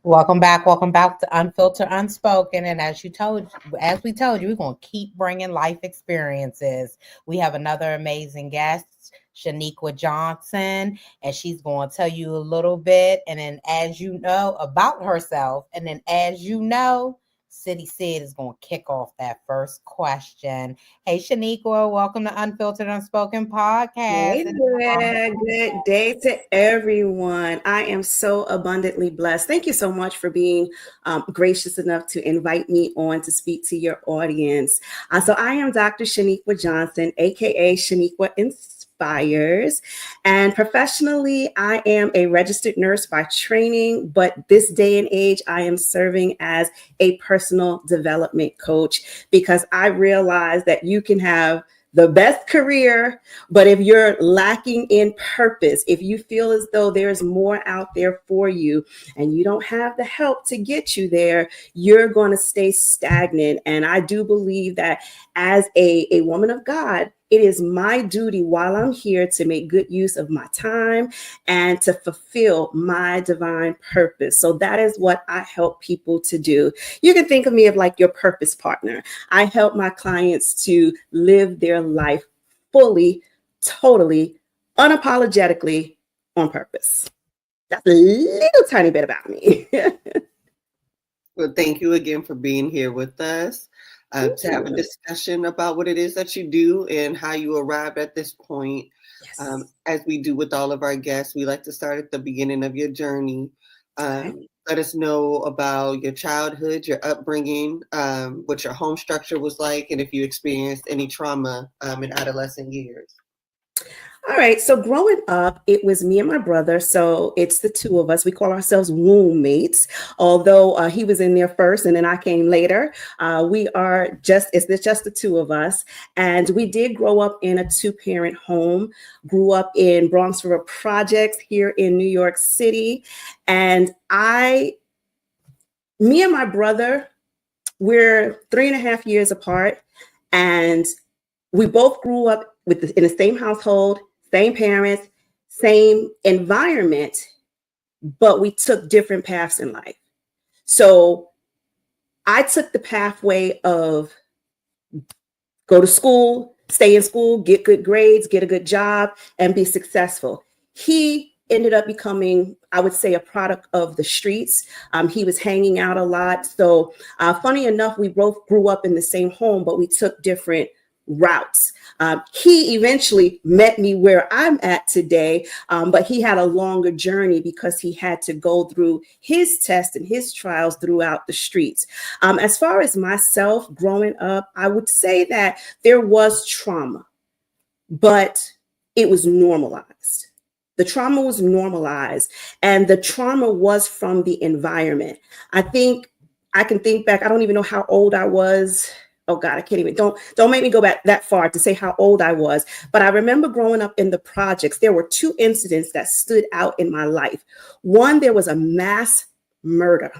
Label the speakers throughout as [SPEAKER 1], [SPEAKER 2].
[SPEAKER 1] Welcome back to Unfiltered, Unspoken. And as we told you, we're gonna keep bringing life experiences. We have another amazing guest, Sheniqua Johnson, and she's going to tell you a little bit, and then as you know about herself, and then as you know, City Sid is going to kick off that first question. Hey, Sheniqua, welcome to Unfiltered, Unspoken podcast.
[SPEAKER 2] Hey there, good day to everyone. I am so abundantly blessed. Thank you so much for being gracious enough to invite me on to speak to your audience. So I am Dr. Sheniqua Johnson, aka Sheniqua Inspires. And professionally, I am a registered nurse by training, but this day and age, I am serving as a personal development coach because I realize that you can have the best career, but if you're lacking in purpose, if you feel as though there's more out there for you and you don't have the help to get you there, you're going to stay stagnant. And I do believe that as a woman of God, it is my duty while I'm here to make good use of my time and to fulfill my divine purpose. So that is what I help people to do. You can think of me as like your purpose partner. I help my clients to live their life fully, totally, unapologetically on purpose. That's a little tiny bit about me.
[SPEAKER 3] Well, thank you again for being here with us to have a discussion about what it is that you do and how you arrived at this point.
[SPEAKER 2] Yes.
[SPEAKER 3] As we do with all of our guests, we like to start at the beginning of your journey. Let us know about your childhood, your upbringing, what your home structure was like, and if you experienced any trauma in adolescent years.
[SPEAKER 2] All right. So growing up, it was me and my brother. So it's the two of us. We call ourselves womb mates, although he was in there first and then I came later. It's just the two of us. And we did grow up in a 2-parent home, grew up in Bronxville Projects here in New York City. And me and my brother, we're 3.5 years apart. And we both grew up in the same household, same parents, same environment, but we took different paths in life. So I took the pathway of go to school, stay in school, get good grades, get a good job, and be successful. He ended up becoming, I would say, a product of the streets. He was hanging out a lot. So funny enough, we both grew up in the same home, but we took different routes. He eventually met me where I'm at today, but he had a longer journey because he had to go through his tests and his trials throughout the streets. As far as myself growing up, I would say that there was trauma, but it was normalized. The trauma was normalized, and the trauma was from the environment. I think I can think back. I don't even know how old I was. Oh God, I can't even, don't make me go back that far to say how old I was. But I remember growing up in the projects, there were 2 incidents that stood out in my life. One, there was a mass murder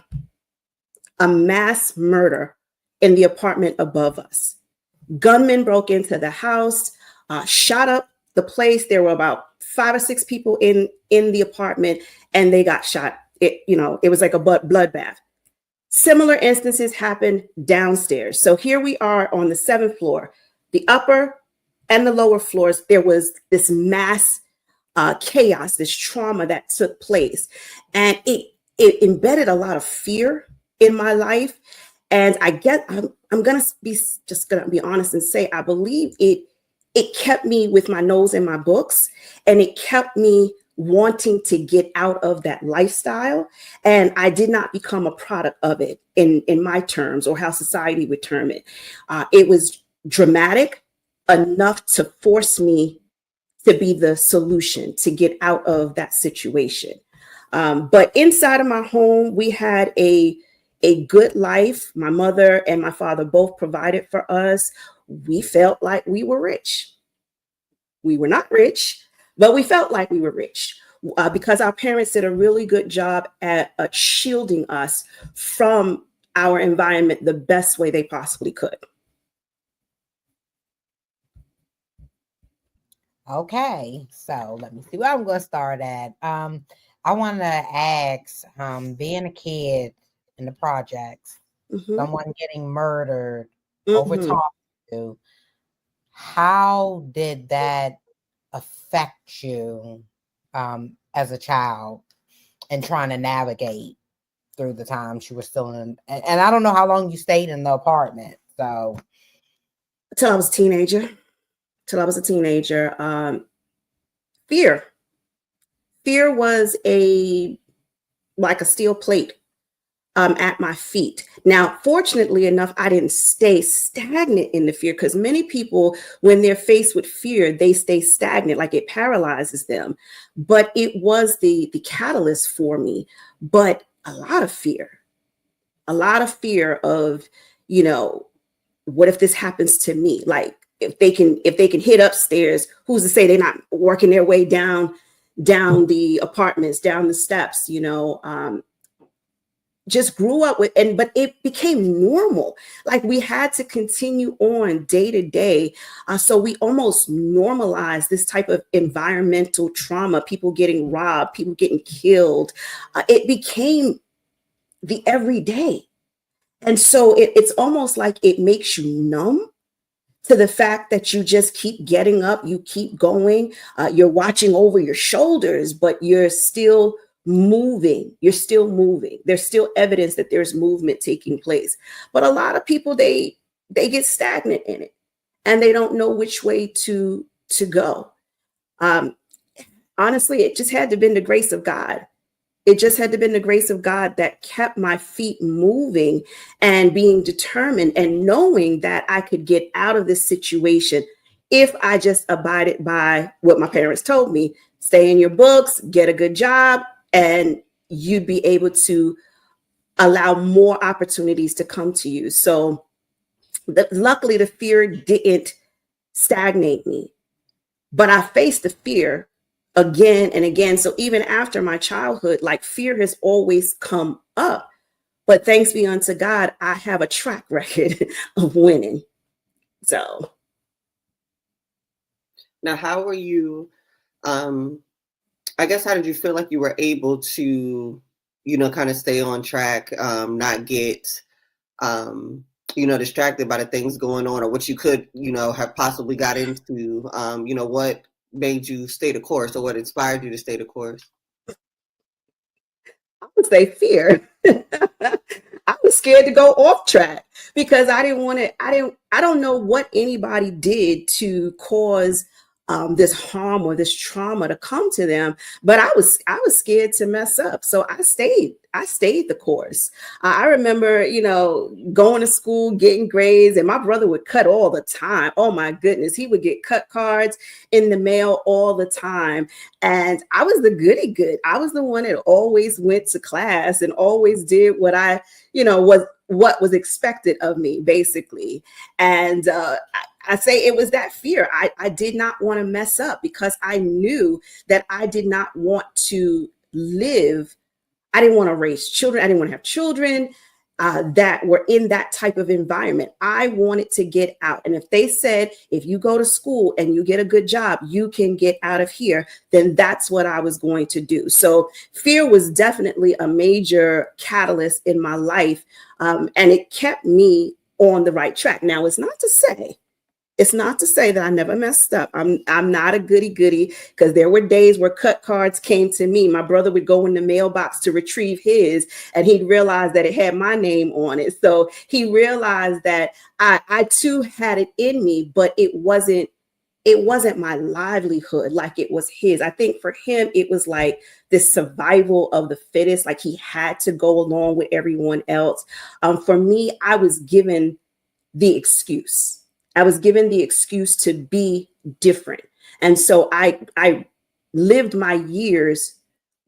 [SPEAKER 2] in the apartment above us. Gunmen broke into the house, shot up the place. There were about 5 or 6 people in the apartment, and they got shot. It was like a bloodbath. Similar instances happened downstairs. So here we are on the 7th floor, the upper and the lower floors. There was this mass chaos, this trauma that took place, and it embedded a lot of fear in my life. And I'm gonna be honest and say I believe it kept me with my nose in my books, and it kept me wanting to get out of that lifestyle. And I did not become a product of it in my terms or how society would term it. It was dramatic enough to force me to be the solution to get out of that situation. But inside of my home, we had a good life. My mother and my father both provided for us. We felt like we were rich. We were not rich, but we felt like we were rich because our parents did a really good job at shielding us from our environment the best way they possibly could.
[SPEAKER 1] Okay, so let me see where I'm going to start at. I want to ask, being a kid in the projects, someone getting murdered, over talked to, how did that affect you as a child and trying to navigate through the times you were still in? And I don't know how long you stayed in the apartment. So
[SPEAKER 2] Till I was a teenager. Fear. Fear was like a steel plate at my feet. Now, fortunately enough, I didn't stay stagnant in the fear, because many people, when they're faced with fear, they stay stagnant, like it paralyzes them. But it was the catalyst for me. But a lot of fear of, what if this happens to me? Like, if they can hit upstairs, who's to say they're not working their way down the apartments, down the steps, just grew up with, but it became normal. Like, we had to continue on day to day. So we almost normalized this type of environmental trauma, people getting robbed, people getting killed. It became the everyday. And so it's almost like it makes you numb to the fact that you just keep getting up, you keep going, you're watching over your shoulders, but you're still moving. There's still evidence that there's movement taking place. But a lot of people, they get stagnant in it, and they don't know which way to go. Honestly, it just had to have been the grace of God. It just had to have been the grace of God that kept my feet moving and being determined and knowing that I could get out of this situation if I just abided by what my parents told me. Stay in your books, get a good job, and you'd be able to allow more opportunities to come to you. So luckily, the fear didn't stagnate me, but I faced the fear again and again. So even after my childhood, like, fear has always come up. But thanks be unto God, I have a track record of winning. So
[SPEAKER 3] now, how were you? I guess, how did you feel like you were able to, kind of stay on track, not get, distracted by the things going on, or what you could, have possibly got into? What made you stay the course, or what inspired you to stay the course?
[SPEAKER 2] I would say fear. I was scared to go off track because I didn't want to. I don't know what anybody did to cause this harm or this trauma to come to them, but I was scared to mess up, so I stayed the course. I remember, going to school, getting grades, and my brother would cut all the time. Oh my goodness, he would get cut cards in the mail all the time, and I was the goody good. I was the one that always went to class and always did what I, what was expected of me, basically. And I say it was that fear. I did not want to mess up because I knew that I did not want to live. I didn't want to raise children. I didn't want to have children that were in that type of environment. I wanted to get out. And if they said, if you go to school and you get a good job, you can get out of here, then that's what I was going to do. So fear was definitely a major catalyst in my life. And it kept me on the right track. Now, it's not to say that I never messed up. I'm not a goody goody, because there were days where cut cards came to me. My brother would go in the mailbox to retrieve his, and he'd realize that it had my name on it. So he realized that I too had it in me, but it wasn't my livelihood like it was his. I think for him, it was like this survival of the fittest, like he had to go along with everyone else. For me, I was given the excuse. To be different. And so I lived my years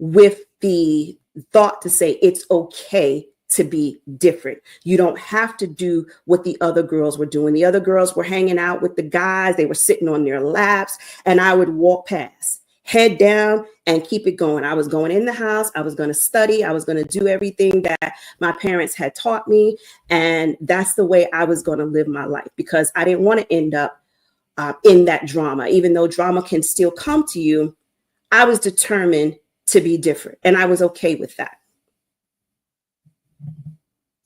[SPEAKER 2] with the thought to say it's okay to be different. You don't have to do what the other girls were doing. The other girls were hanging out with the guys. They were sitting on their laps, and I would walk past, head down, and keep it going. I was going in the house. I was going to study. I was going to do everything that my parents had taught me. And that's the way I was going to live my life, because I didn't want to end up in that drama. Even though drama can still come to you, I was determined to be different. And I was okay with that.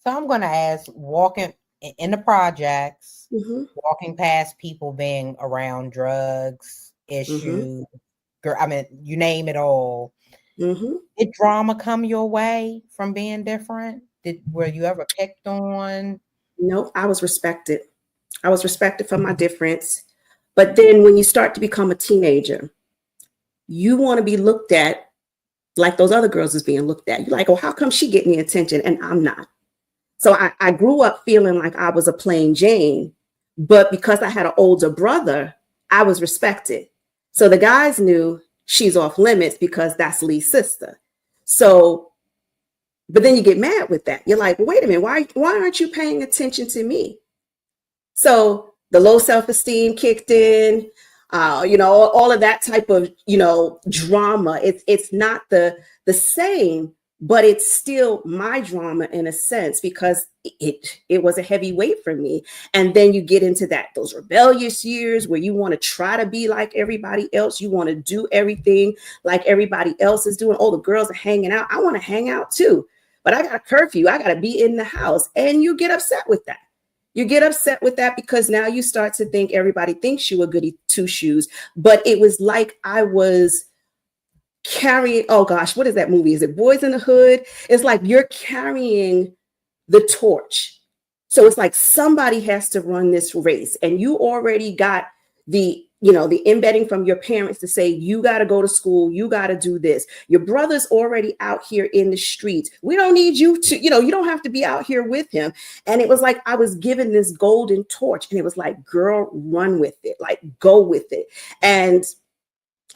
[SPEAKER 1] So I'm going to ask, walking in the projects, walking past people being around drugs, issues, I mean, you name it all. Did drama come your way from being different? Were you ever picked on?
[SPEAKER 2] No, I was respected. I was respected for my difference. But then when you start to become a teenager, you want to be looked at like those other girls is being looked at. You're like, oh, how come she getting the attention and I'm not? So I grew up feeling like I was a plain Jane, but because I had an older brother, I was respected. So the guys knew she's off limits because that's Lee's sister. So, but then you get mad with that. You're like, well, wait a minute, why aren't you paying attention to me? So the low self-esteem kicked in, all of that type of, drama. It's not the same, but it's still my drama in a sense, because it was a heavy weight for me. And then you get into those rebellious years where you want to try to be like everybody else. You want to do everything like everybody else is doing. Oh, the girls are hanging out. I want to hang out too, but I got a curfew. I got to be in the house. And you get upset with that. You get upset with that because now you start to think everybody thinks you a goody two shoes. But it was like I was carrying, oh gosh, what is that movie? Is it Boys in the Hood? It's like you're carrying the torch. So it's like somebody has to run this race, and you already got the embedding from your parents to say, you got to go to school. You got to do this. Your brother's already out here in the streets. We don't need you to, you don't have to be out here with him. And it was like, I was given this golden torch, and it was like, girl, run with it, like go with it. And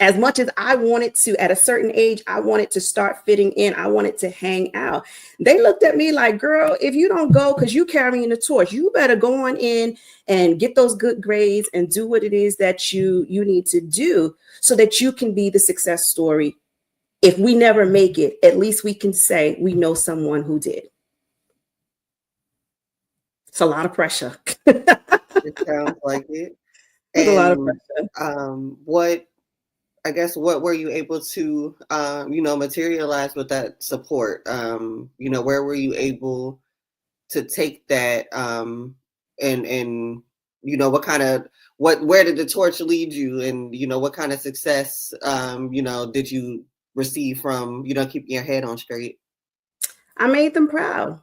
[SPEAKER 2] as much as I wanted to, at a certain age, I wanted to start fitting in. I wanted to hang out. They looked at me like, girl, if you don't go because you carrying the torch, you better go on in and get those good grades and do what it is that you need to do so that you can be the success story. If we never make it, at least we can say we know someone who did. It's a lot of pressure.
[SPEAKER 3] It sounds like it.
[SPEAKER 2] It's a lot of pressure.
[SPEAKER 3] What were you able to, materialize with that support? Where were you able to take that, and where did the torch lead you? And, what kind of success, did you receive from, keeping your head on straight?
[SPEAKER 2] I made them proud.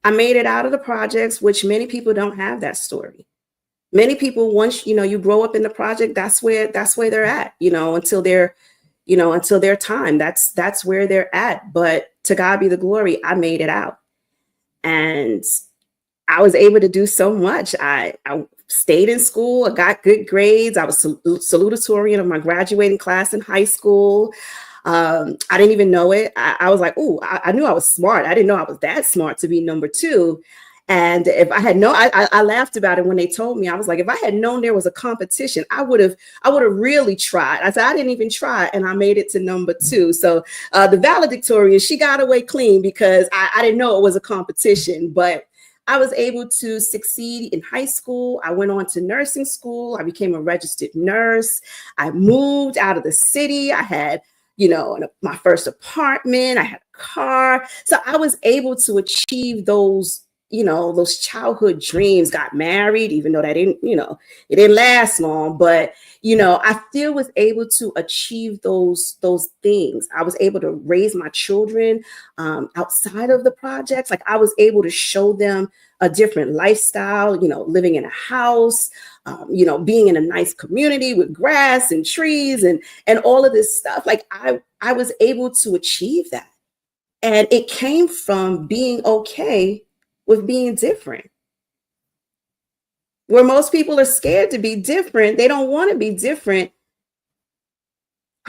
[SPEAKER 2] I made it out of the projects, which many people don't have that story. Many people, once, you grow up in the project, that's where they're at, until their time, that's where they're at. But to God be the glory, I made it out. And I was able to do so much. I stayed in school. I got good grades. I was salutatorian of my graduating class in high school. I didn't even know it. I was like, oh, I knew I was smart. I didn't know I was that smart to be number 2. And if I had known, I laughed about it when they told me. I was like, if I had known there was a competition, I would have really tried. I said, I didn't even try, and I made it to number 2. So the valedictorian, she got away clean because I didn't know it was a competition, but I was able to succeed in high school. I went on to nursing school. I became a registered nurse. I moved out of the city. I had, my first apartment. I had a car. So I was able to achieve those childhood dreams. Got married, even though that didn't, it didn't last long, but, I still was able to achieve those things. I was able to raise my children outside of the projects. Like I was able to show them a different lifestyle, living in a house, being in a nice community with grass and trees and all of this stuff. Like I was able to achieve that. And it came from being okay with being different. Where most people are scared to be different, they don't want to be different.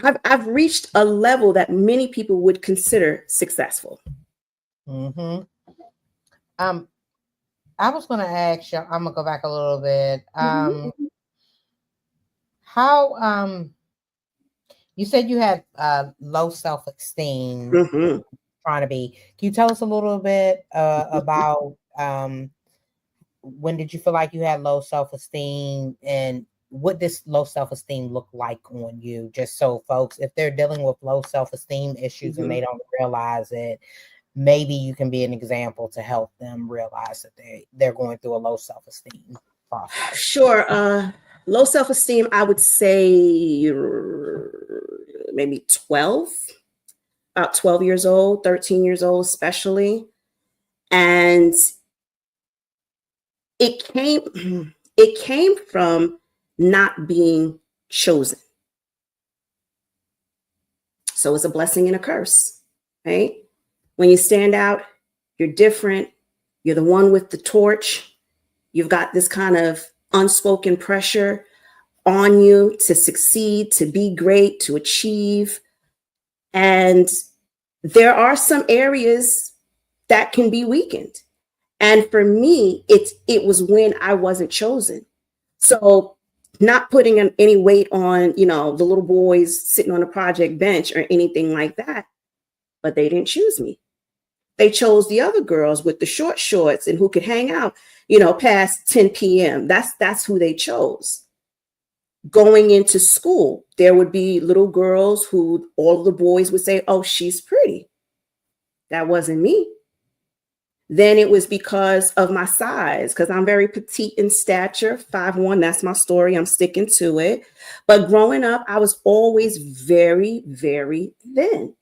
[SPEAKER 2] I've reached a level that many people would consider successful.
[SPEAKER 1] Mm-hmm. I was going to ask you, I'm going to go back a little bit. How, you said you had low self-esteem, trying to be. Can you tell us a little bit about when did you feel like you had low self-esteem, and what does low self-esteem look like on you? Just so folks, if they're dealing with low self-esteem issues and they don't realize it, maybe you can be an example to help them realize that they're going through a low self-esteem process.
[SPEAKER 2] Sure. Low self-esteem, I would say maybe 12, about 12 years old, 13 years old, especially. And it came from not being chosen. So it's a blessing and a curse, right? When you stand out, you're different. You're the one with the torch. You've got this kind of unspoken pressure on you to succeed, to be great, to achieve. And there are some areas that can be weakened. And for me, it was when I wasn't chosen. So not putting any weight on, the little boys sitting on a project bench or anything like that, but they didn't choose me. They chose the other girls with the short shorts and who could hang out, past 10 p.m. That's who they chose. Going into school, there would be little girls who all the boys would say, oh, she's pretty. That wasn't me. Then it was because of my size, because I'm very petite in stature, 5'1". That's my story. I'm sticking to it. But growing up, I was always very, very thin.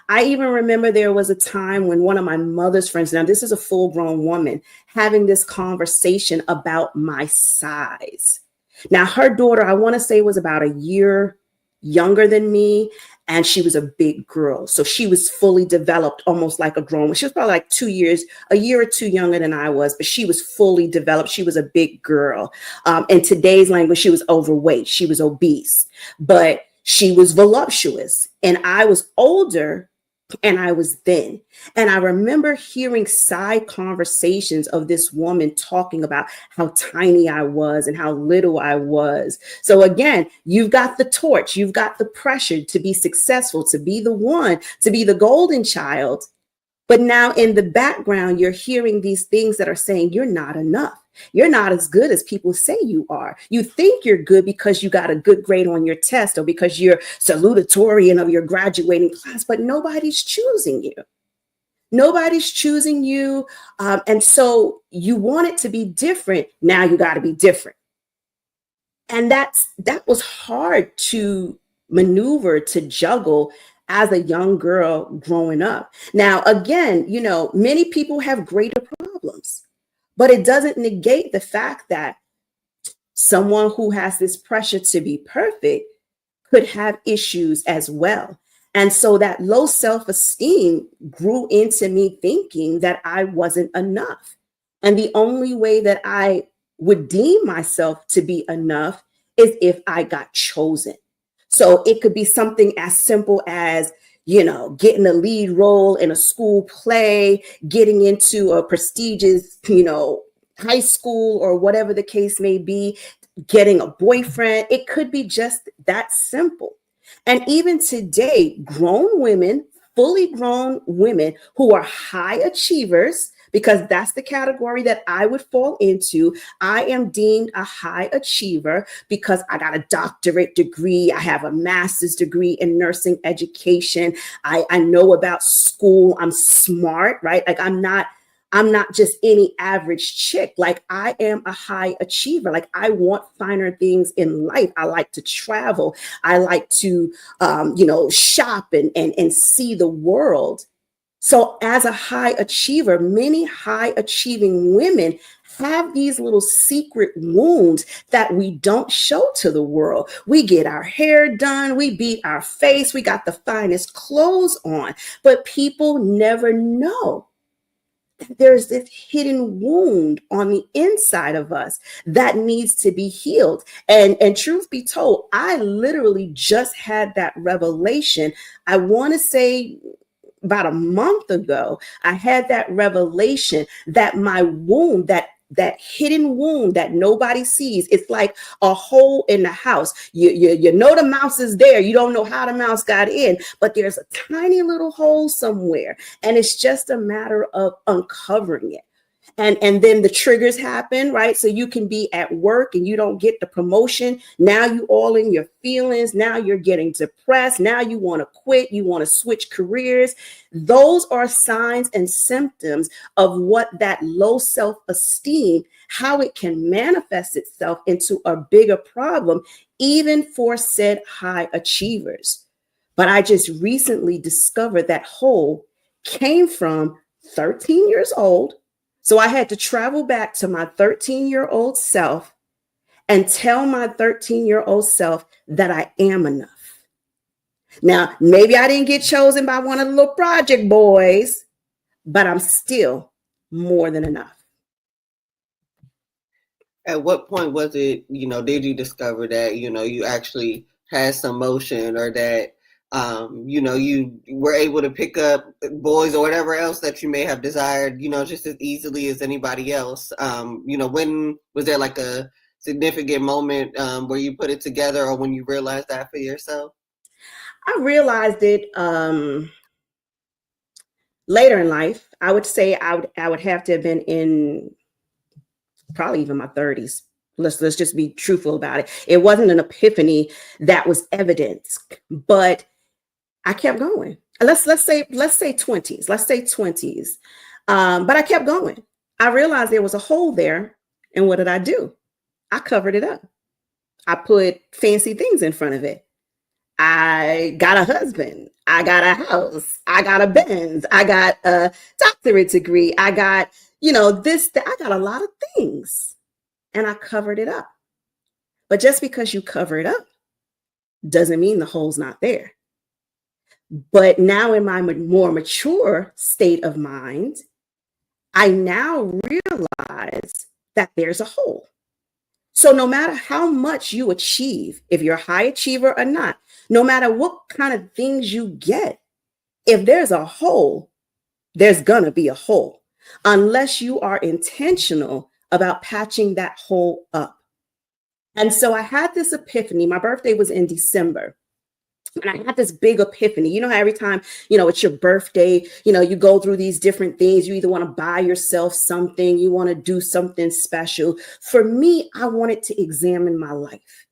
[SPEAKER 2] I even remember there was a time when one of my mother's friends, now this is a full-grown woman, having this conversation about my size. Now, her daughter, I want to say, was about a year younger than me, and she was a big girl. So she was fully developed, almost like a grown. She was probably like a year or two younger than I was, but she was fully developed. She was a big girl. In today's language, she was overweight. She was obese, but she was voluptuous. And I was older and I was thin. And I remember hearing side conversations of this woman talking about how tiny I was and how little I was. So again, you've got the torch, you've got the pressure to be successful, to be the one, to be the golden child. But now in the background, you're hearing these things that are saying you're not enough. You're not as good as people say you are. You think you're good because you got a good grade on your test or because you're salutatorian of your graduating class, but nobody's choosing you. Nobody's choosing you. And so you want it to be different. Now you got to be different. And that was hard to maneuver, to juggle as a young girl growing up. Now, again, many people have greater problems. But it doesn't negate the fact that someone who has this pressure to be perfect could have issues as well. And so that low self-esteem grew into me thinking that I wasn't enough. And the only way that I would deem myself to be enough is if I got chosen. So it could be something as simple as getting a lead role in a school play, getting into a prestigious, high school or whatever the case may be, getting a boyfriend. It could be just that simple. And even today, grown women, fully grown women who are high achievers, because that's the category that I would fall into. I am deemed a high achiever because I got a doctorate degree. I have a master's degree in nursing education. I know about school. I'm smart, right? Like I'm not just any average chick. Like I am a high achiever. Like I want finer things in life. I like to travel. I like to, shop and see the world. So as a high achiever, many high achieving women have these little secret wounds that we don't show to the world. We get our hair done, we beat our face, we got the finest clothes on, but people never know that there's this hidden wound on the inside of us that needs to be healed. And truth be told, I literally just had that revelation. I want to say about a month ago, I had that revelation that my wound, that hidden wound that nobody sees, it's like a hole in the house. You know the mouse is there. You don't know how the mouse got in, but there's a tiny little hole somewhere. And it's just a matter of uncovering it. And then the triggers happen, right? So you can be at work and you don't get the promotion. Now you all in your feelings. Now you're getting depressed. Now you want to quit. You want to switch careers. Those are signs and symptoms of what that low self-esteem, how it can manifest itself into a bigger problem, even for said high achievers. But I just recently discovered that hole came from 13 years old. So I had to travel back to my 13-year-old self and tell my 13-year-old self that I am enough. Now, maybe I didn't get chosen by one of the little project boys, but I'm still more than enough.
[SPEAKER 3] At what point was it, did you discover that, you actually had some motion, or that you were able to pick up boys or whatever else that you may have desired, just as easily as anybody else? When was there like a significant moment where you put it together, or when you realized that for yourself?
[SPEAKER 2] I realized it later in life. I would say I would have to have been in probably even my 30s. Let's just be truthful about it. It wasn't an epiphany that was evidence, but I kept going. Let's say 20s. Let's say 20s. But I kept going. I realized there was a hole there. And what did I do? I covered it up. I put fancy things in front of it. I got a husband. I got a house. I got a Benz. I got a doctorate degree. I got, this, that. I got a lot of things. And I covered it up. But just because you cover it up doesn't mean the hole's not there. But now in my more mature state of mind, I now realize that there's a hole. So no matter how much you achieve, if you're a high achiever or not, no matter what kind of things you get, if there's a hole, there's gonna be a hole, unless you are intentional about patching that hole up. And so I had this epiphany. My birthday was in December. And I had this big epiphany. You know how every time, it's your birthday, you go through these different things. You either want to buy yourself something, you want to do something special. For me, I wanted to examine my life.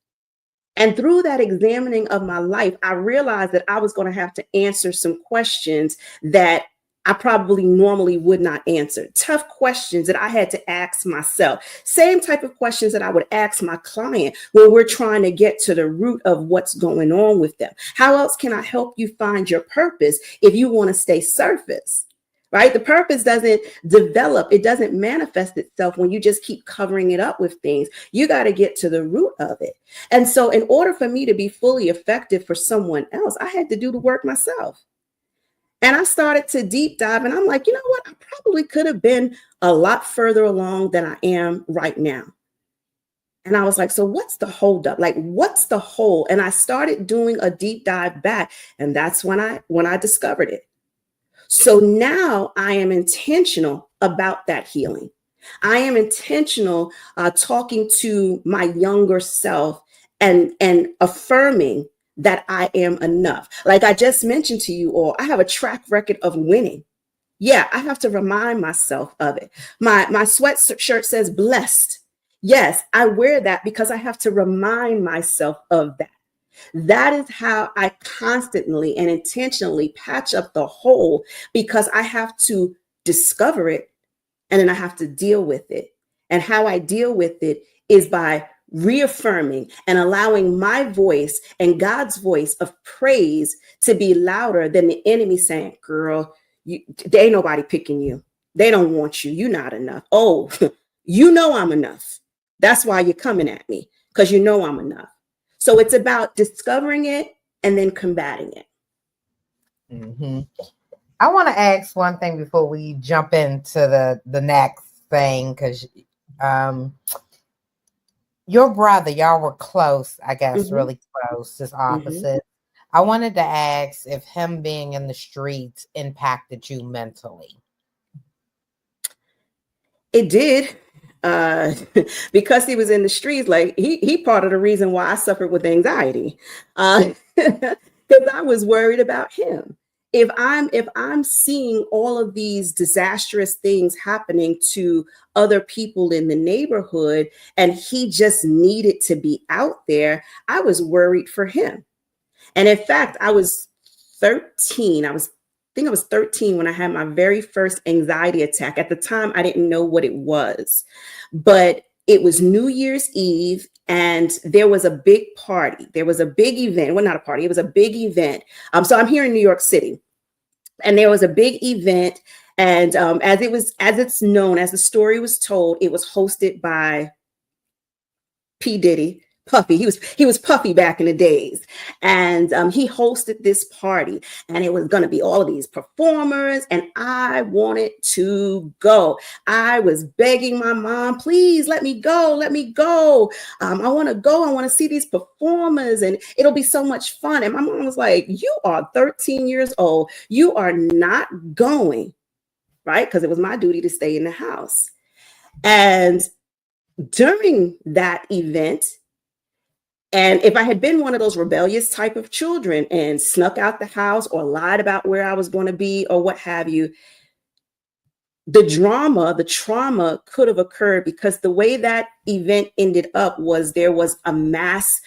[SPEAKER 2] And through that examining of my life, I realized that I was going to have to answer some questions that I probably normally would not answer. Tough questions that I had to ask myself. Same type of questions that I would ask my client when we're trying to get to the root of what's going on with them. How else can I help you find your purpose if you want to stay surface, right? The purpose doesn't develop. It doesn't manifest itself when you just keep covering it up with things. You got to get to the root of it. And so in order for me to be fully effective for someone else, I had to do the work myself. And I started to deep dive, and I'm like, you know what? I probably could have been a lot further along than I am right now. And I was like, so what's the holdup? Like, what's the hole? And I started doing a deep dive back, and that's when I discovered it. So now I am intentional about that healing. I am intentional talking to my younger self and affirming that I am enough. Like I just mentioned to you all, I have a track record of winning. Yeah, I have to remind myself of it. My sweatshirt says blessed. Yes, I wear that because I have to remind myself of that. That is how I constantly and intentionally patch up the hole, because I have to discover it and then I have to deal with it. And how I deal with it is by reaffirming and allowing my voice and God's voice of praise to be louder than the enemy saying, girl, there ain't nobody picking you. They don't want you. You're not enough. Oh, I'm enough. That's why you're coming at me, because I'm enough. So it's about discovering it and then combating it.
[SPEAKER 1] Mm-hmm. I want to ask one thing before we jump into the next thing, because your brother, y'all were close, I guess, really close, just opposite. I wanted to ask if him being in the streets impacted you mentally.
[SPEAKER 2] It did. Because he was in the streets, like he part of the reason why I suffered with anxiety. Because I was worried about him. if I'm seeing all of these disastrous things happening to other people in the neighborhood, and he just needed to be out there, I was worried for him. And in fact, I was 13. I think I was 13 when I had my very first anxiety attack. At the time, I didn't know what it was, but it was New Year's Eve, and there was a big party. There was a big event. Well, not a party. It was a big event. So I'm here in New York City, and there was a big event. And as it's known, as the story was told, it was hosted by P. Diddy. Puffy. He was Puffy back in the days. And he hosted this party, and it was going to be all of these performers, and I wanted to go. I was begging my mom, please let me go. Let me go. I want to go. I want to see these performers, and it'll be so much fun. And my mom was like, you are 13 years old. You are not going, right? Because it was my duty to stay in the house. And during that event, and if I had been one of those rebellious type of children and snuck out the house or lied about where I was going to be or what have you, the trauma could have occurred, because the way that event ended up was there was a mass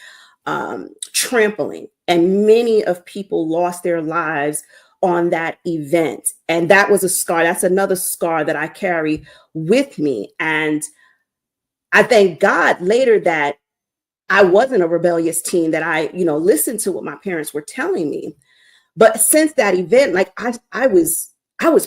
[SPEAKER 2] trampling, and many of people lost their lives on that event. And that was a scar. That's another scar that I carry with me. And I thank God later that I wasn't a rebellious teen, that I, listened to what my parents were telling me. But since that event, like I was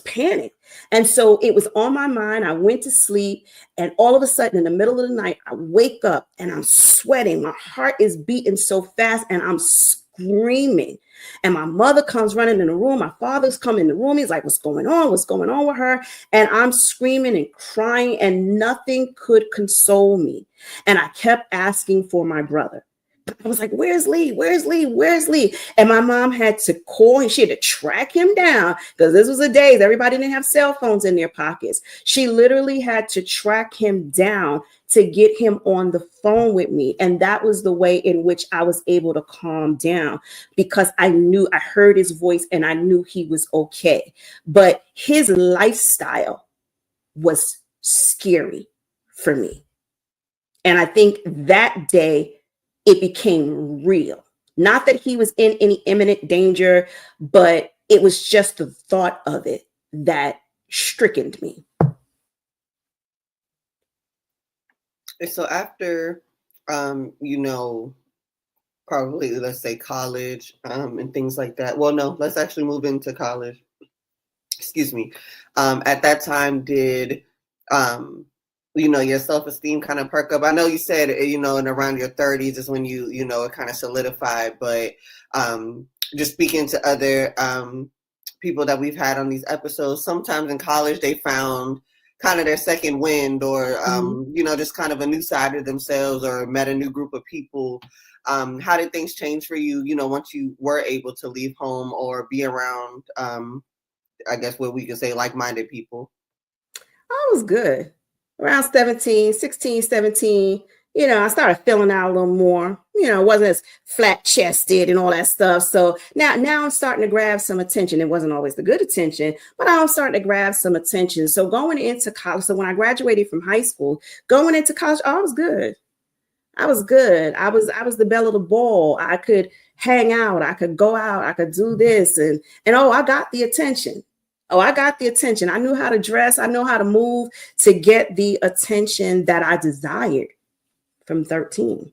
[SPEAKER 2] panicked. And so it was on my mind. I went to sleep, and all of a sudden in the middle of the night, I wake up and I'm sweating. My heart is beating so fast, and I'm screaming. And my mother comes running in the room. My father's come in the room. He's like, what's going on? What's going on with her? And I'm screaming and crying, and nothing could console me. And I kept asking for my brother. I was like, where's Lee? Where's Lee? Where's Lee? And my mom had to call, and she had to track him down, because this was the days everybody didn't have cell phones in their pockets. She literally had to track him down to get him on the phone with me. And that was the way in which I was able to calm down, because I heard his voice, and I knew he was okay. But his lifestyle was scary for me. And I think that day, it became real. Not that he was in any imminent danger, but it was just the thought of it that stricken me.
[SPEAKER 3] So after, probably, let's say college and things like that. Well, no, let's actually move into college. Excuse me. At that time, did your self-esteem kind of perk up? I know you said, in around your 30s is when it kind of solidified, but just speaking to other people that we've had on these episodes, sometimes in college they found kind of their second wind, or, just kind of a new side of themselves, or met a new group of people. How did things change for you, once you were able to leave home or be around, I guess what we could say, like-minded people?
[SPEAKER 2] I was good. Around 16, 17, I started filling out a little more, wasn't as flat chested and all that stuff. So now I'm starting to grab some attention. It wasn't always the good attention, but I'm starting to grab some attention. So going into college, so when I graduated from high school, going into college, I was good. I was good. I was the belle of the ball. I could hang out. I could go out. I could do this. And I got the attention. I knew how to dress. I know how to move to get the attention that I desired from 13,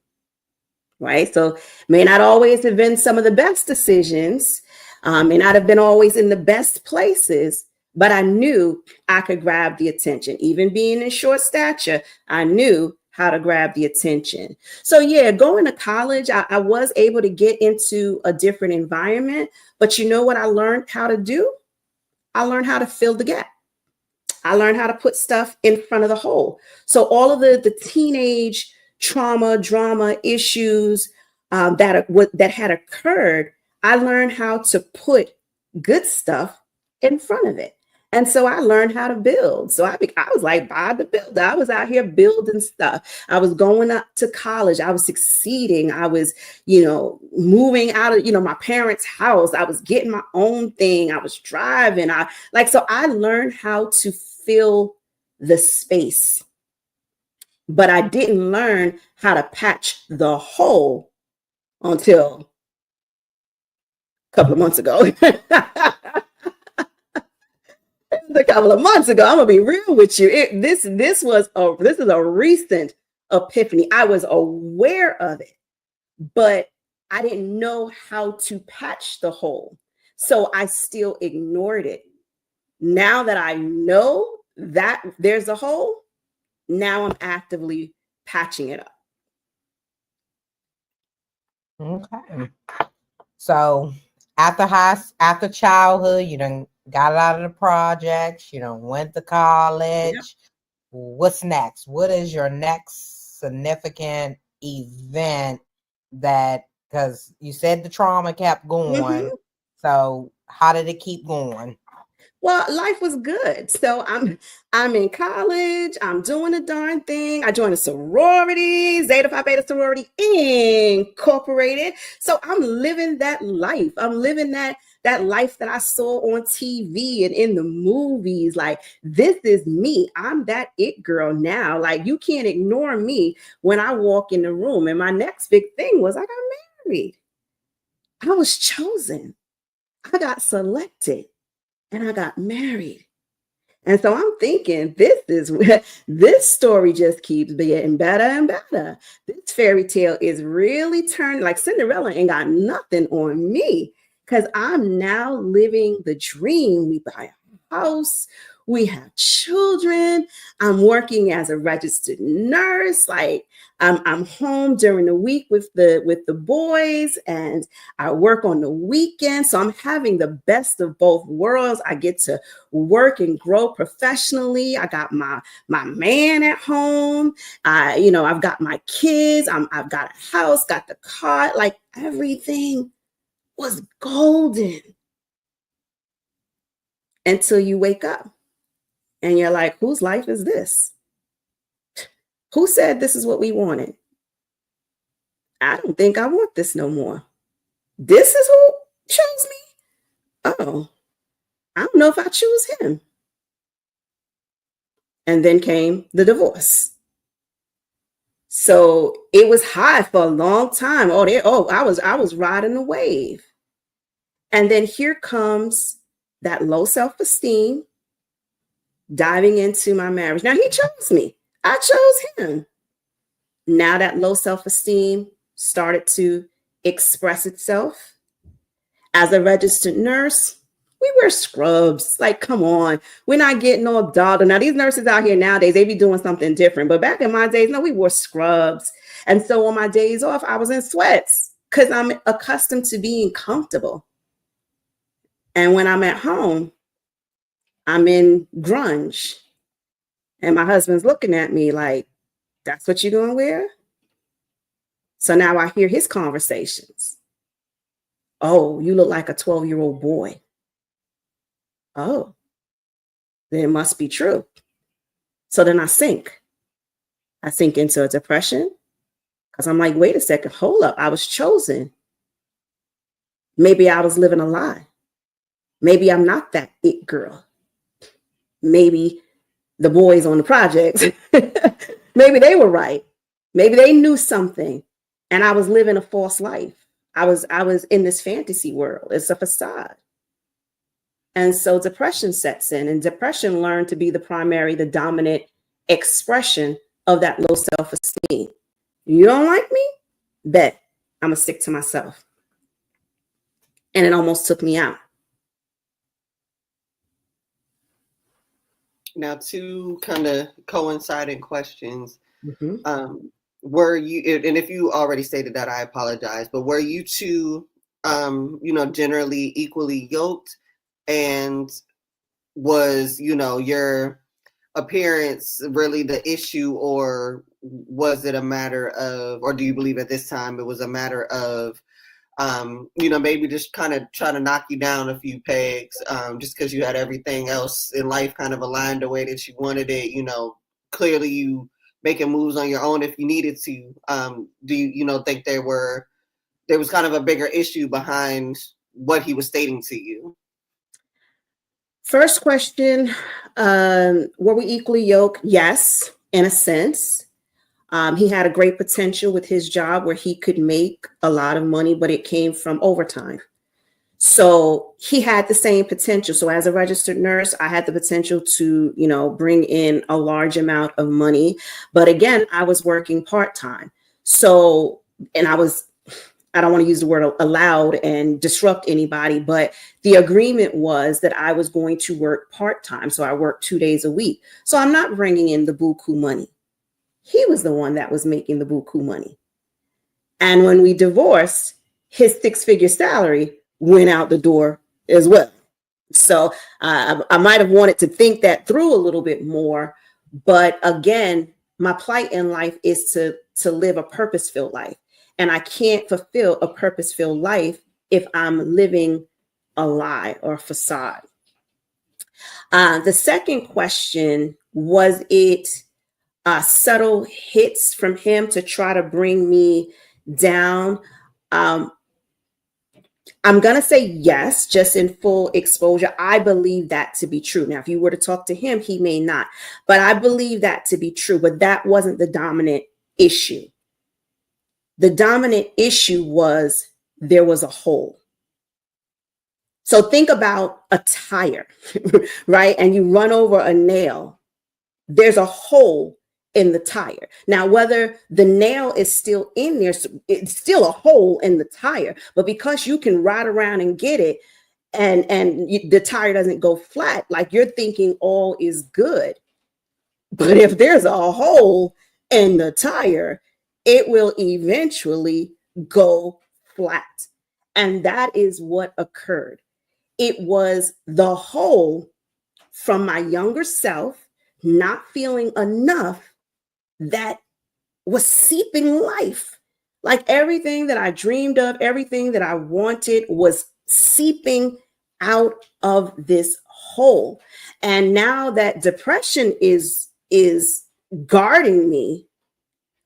[SPEAKER 2] right? So may not always have been some of the best decisions, may not have been always in the best places, but I knew I could grab the attention. Even being in short stature, I knew how to grab the attention. So yeah, going to college, I was able to get into a different environment, but you know what I learned how to do? I learned how to fill the gap. I learned how to put stuff in front of the hole. So all of the teenage trauma, drama issues that had occurred, I learned how to put good stuff in front of it. And so I learned how to build. So I was like Bob the Builder. I was out here building stuff. I was going up to college. I was succeeding. I was, moving out of, my parents' house. I was getting my own thing. I was driving. So I learned how to fill the space, but I didn't learn how to patch the hole until a couple of months ago. A couple of months ago. I'm gonna be real with you. This is a recent epiphany. I was aware of it, but I didn't know how to patch the hole. So I still ignored it. Now that I know that there's a hole, now I'm actively patching it up.
[SPEAKER 1] Okay. So after childhood, you done got out of the projects, you done went to college. Yep. What's next? What is your next significant event because you said the trauma kept going. Mm-hmm. So how did it keep going?
[SPEAKER 2] Well, life was good. So I'm in college. I'm doing a darn thing. I joined a sorority, Zeta Phi Beta Sorority Incorporated. So I'm living that life. I'm living that life that I saw on TV and in the movies. Like, this is me. I'm that it girl now. Like, you can't ignore me when I walk in the room. And my next big thing was I got married. I was chosen. I got selected. And I got married. And so I'm thinking, this story just keeps getting better and better. This fairy tale is really turning, like Cinderella ain't got nothing on me, because I'm now living the dream. We buy a house. We have children. I'm working as a registered nurse. Like, I'm home during the week with the boys, and I work on the weekend. So I'm having the best of both worlds. I get to work and grow professionally. I got my man at home. I've got my kids. I've got a house, got the car. Like, everything was golden until you wake up. And you're like, whose life is this? Who said this is what we wanted? I don't think I want this no more. This is who chose me? Oh, I don't know if I choose him. And then came the divorce. So it was high for a long time. I was riding the wave. And then here comes that low self-esteem, diving into my marriage. Now, he chose me. I chose him. Now that low self-esteem started to express itself. As a registered nurse, we wear scrubs. Like, come on. We're not getting all dolled. Now, these nurses out here nowadays, they be doing something different. But back in my days, no, we wore scrubs. And so on my days off, I was in sweats because I'm accustomed to being comfortable. And when I'm at home, I'm in grunge. And my husband's looking at me like, that's what you're going to wear? So now I hear his conversations. Oh, you look like a 12-year-old boy. Oh, then it must be true. So then I sink into a depression because I'm like, wait a second, hold up. I was chosen. Maybe I was living a lie. Maybe I'm not that it girl. Maybe the boys on the project, maybe they were right. Maybe they knew something and I was living a false life. I was in this fantasy world. It's a facade. And so depression sets in, and depression learned to be the dominant expression of that low self-esteem. You don't like me? Bet I'm gonna stick to myself. And it almost took me out.
[SPEAKER 3] Now, two kind of coinciding questions. Mm-hmm. Were you, and if you already stated that, I apologize, but were you two, generally equally yoked? And was, your appearance really the issue, or was it a matter of, or do you believe at this time it was a matter of maybe just kind of try to knock you down a few pegs, just because you had everything else in life kind of aligned the way that you wanted it. Clearly you making moves on your own if you needed to. Do you think there was kind of a bigger issue behind what he was stating to you?
[SPEAKER 2] First question, were we equally yoked? Yes, in a sense. He had a great potential with his job where he could make a lot of money, but it came from overtime. So he had the same potential. So as a registered nurse, I had the potential to, bring in a large amount of money. But again, I was working part-time. So, and I don't want to use the word allowed and disrupt anybody, but the agreement was that I was going to work part-time. So I worked 2 days a week. So I'm not bringing in the buku money. He was the one that was making the buku money. And when we divorced, his 6-figure salary went out the door as well. So I might have wanted to think that through a little bit more. But again, my plight in life is to live a purpose-filled life. And I can't fulfill a purpose-filled life if I'm living a lie or a facade. The second question, was it subtle hits from him to try to bring me down? I'm going to say yes, just in full exposure. I believe that to be true. Now, if you were to talk to him, he may not, but I believe that to be true. But that wasn't the dominant issue. The dominant issue was there was a hole. So think about a tire, right? And you run over a nail. There's a hole in the tire. Now, whether the nail is still in there, it's still a hole in the tire. But because you can ride around and get it, and the tire doesn't go flat, like you're thinking all is good. But if there's a hole in the tire, it will eventually go flat. And that is what occurred. It was the hole from my younger self not feeling enough that was seeping life. Like everything that I dreamed of, everything that I wanted was seeping out of this hole. And now that depression is guarding me,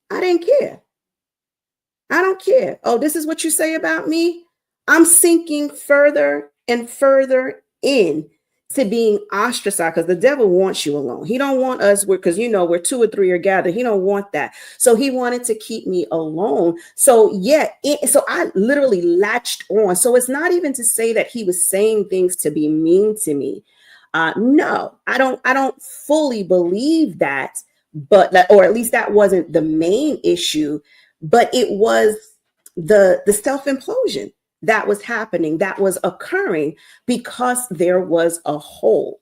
[SPEAKER 2] I didn't care. I don't care. Oh, this is what you say about me? I'm sinking further and further in to being ostracized, because the devil wants you alone. He don't want us, because we're 2 or 3 are gathered. He don't want that. So he wanted to keep me alone. So so I literally latched on. So it's not even to say that he was saying things to be mean to me. No, I don't fully believe that, or at least that wasn't the main issue, but it was the self-implosion that was happening, that was occurring because there was a hole.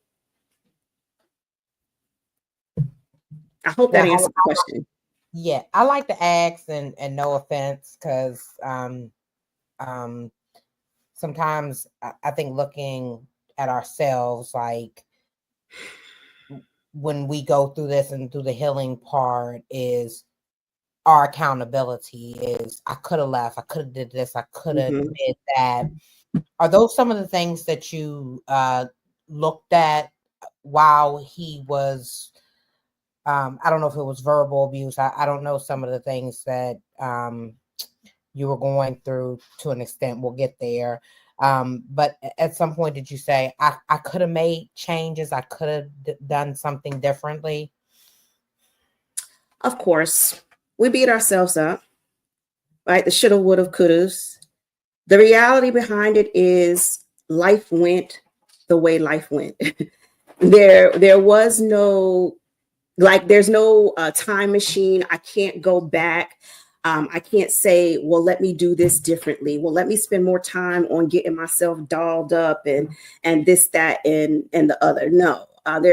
[SPEAKER 2] I hope that answers the question.
[SPEAKER 1] Yeah, I like to ask, and no offense, because sometimes I think looking at ourselves, like when we go through this and through the healing part, is our accountability is, I could have left, I could have did this, I could have did that. Are those some of the things that you looked at while he was, I don't know if it was verbal abuse, I don't know some of the things that you were going through to an extent, we'll get there. But at some point, did you say, I could have made changes, I could have done something differently?
[SPEAKER 2] Of course. We beat ourselves up, right? The shoulda, woulda, couldas. The reality behind it is life went the way life went. There was no, there's no time machine. I can't go back. I can't say, well, let me do this differently. Well, let me spend more time on getting myself dolled up and this, that, and the other. No.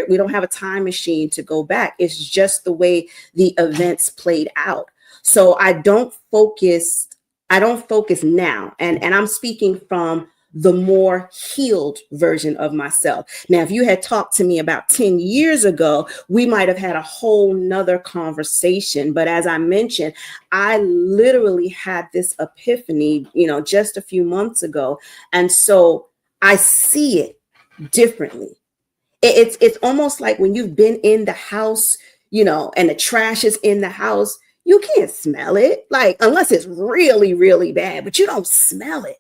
[SPEAKER 2] We don't have a time machine to go back. It's just the way the events played out. So I don't focus now. And I'm speaking from the more healed version of myself. Now, if you had talked to me about 10 years ago, we might have had a whole nother conversation. But as I mentioned, I literally had this epiphany, just a few months ago. And so I see it differently. It's almost like when you've been in the house, and the trash is in the house, you can't smell it, like, unless it's really, really bad, but you don't smell it.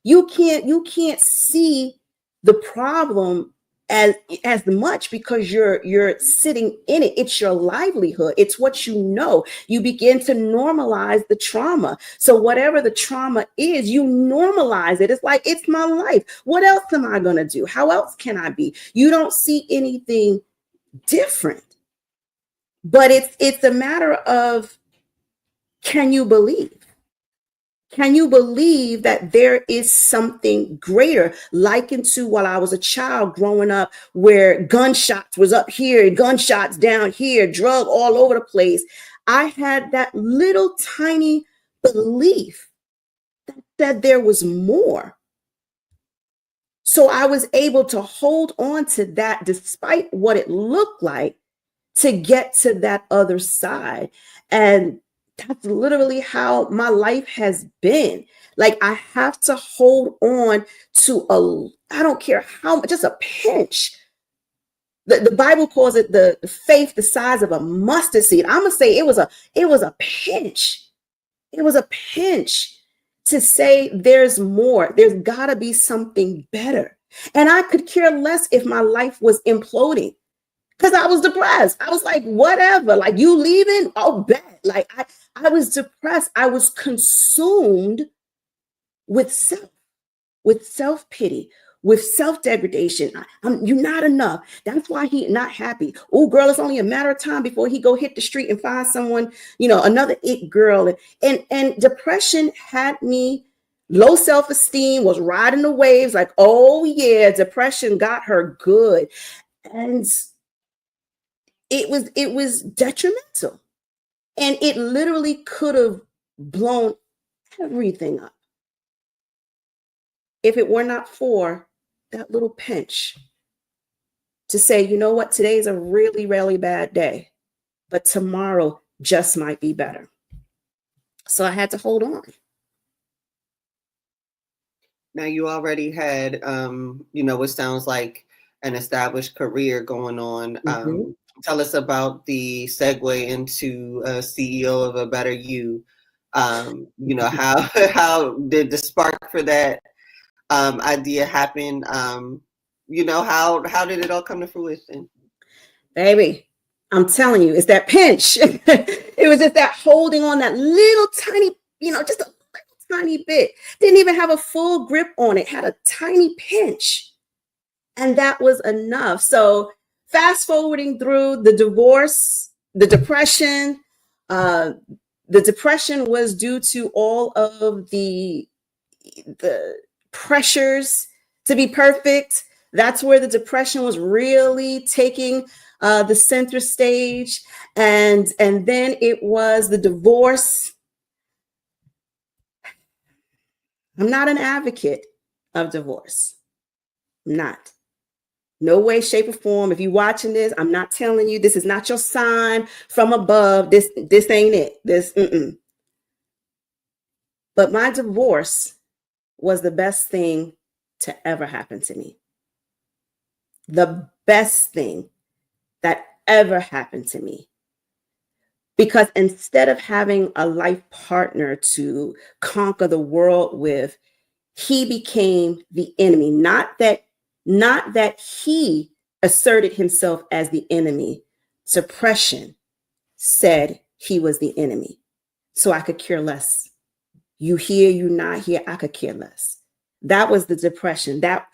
[SPEAKER 2] You can't see the problem as much because you're sitting in it. It's your livelihood. It's what you know. You begin to normalize the trauma. So whatever the trauma is, you normalize it. It's like, it's my life. What else am I going to do? How else can I be? You don't see anything different. But it's a matter of, can you believe? Can you believe that there is something greater, likened to while I was a child growing up, where gunshots was up here and gunshots down here, drug all over the place? I had that little tiny belief that there was more. So I was able to hold on to that despite what it looked like to get to that other side. And that's literally how my life has been. Like, I have to hold on to I don't care how much, just a pinch. The Bible calls it the faith the size of a mustard seed. I'm gonna say it was a pinch. It was a pinch to say there's more. There's gotta be something better. And I could care less if my life was imploding, because I was depressed. I was like, whatever, like, you leaving? Oh, bet. Like, I was depressed. I was consumed with self-pity, with self-degradation. You're not enough. That's why he's not happy. Oh, girl, it's only a matter of time before he go hit the street and find someone, another it girl. And depression had me low self-esteem, was riding the waves like, oh yeah, depression got her good. And it was detrimental. And it literally could have blown everything up if it were not for that little pinch to say, you know what, today is a really, really bad day, but tomorrow just might be better. So I had to hold on.
[SPEAKER 3] Now, you already had, what sounds like an established career going on.
[SPEAKER 2] Mm-hmm.
[SPEAKER 3] Tell us about the segue into CEO of A Better You. How did the spark for that idea happen? How did it all come to fruition?
[SPEAKER 2] Baby, I'm telling you, it's that pinch. It was just that holding on, that little tiny, just a little tiny bit. Didn't even have a full grip on it, had a tiny pinch. And that was enough. So fast forwarding through the divorce, the depression was due to all of the pressures to be perfect. That's where the depression was really taking the center stage. And then it was the divorce. I'm not an advocate of divorce. I'm not. No way, shape, or form. If you're watching this, I'm not telling you, this is not your sign from above. This ain't it. But my divorce was the best thing to ever happen to me. The best thing that ever happened to me. Because instead of having a life partner to conquer the world with, he became the enemy. Not that he asserted himself as the enemy. Suppression said he was the enemy. So I could care less. You here, you not here, I could care less. That was the depression. That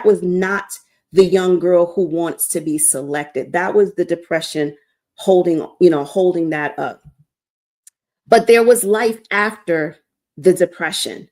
[SPEAKER 2] was not the young girl who wants to be selected. That was the depression holding that up. But there was life after the depression.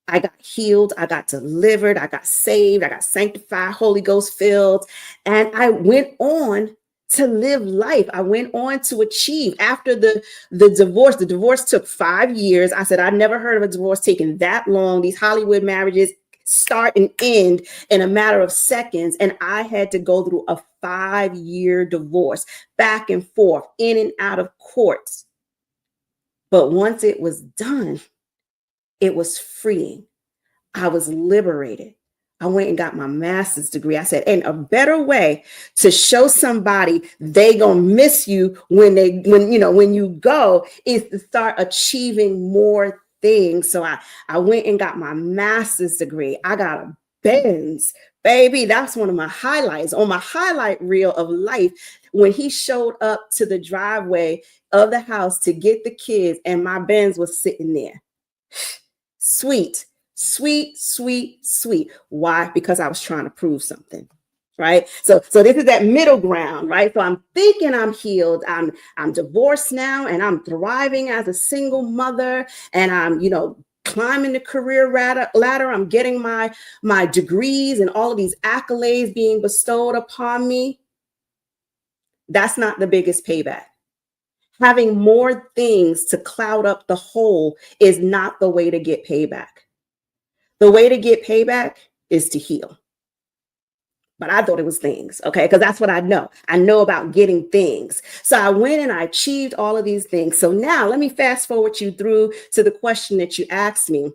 [SPEAKER 2] I got healed, I got delivered, I got saved, I got sanctified, Holy Ghost filled, and I went on to live life. I went on to achieve after the divorce. The divorce took 5 years. I said, I never heard of a divorce taking that long. These Hollywood marriages start and end in a matter of seconds. And I had to go through a 5-year divorce, back and forth, in and out of courts. But once it was done, it was freeing. I was liberated. I went and got my master's degree. I said, and a better way to show somebody they gonna miss you when you go is to start achieving more things. So I went and got my master's degree. I got a Benz, baby. That's one of my highlights on my highlight reel of life. When he showed up to the driveway of the house to get the kids, and my Benz was sitting there. Sweet. Sweet, sweet, sweet. Why? Because I was trying to prove something, right? So this is that middle ground, right? So I'm thinking I'm healed. I'm divorced now, and I'm thriving as a single mother, and I'm, climbing the career ladder. I'm getting my degrees and all of these accolades being bestowed upon me. That's not the biggest payback. Having more things to cloud up the hole is not the way to get payback. The way to get payback is to heal. But I thought it was things, okay? Because that's what I know. I know about getting things. So I went and I achieved all of these things. So now let me fast forward you through to the question that you asked me.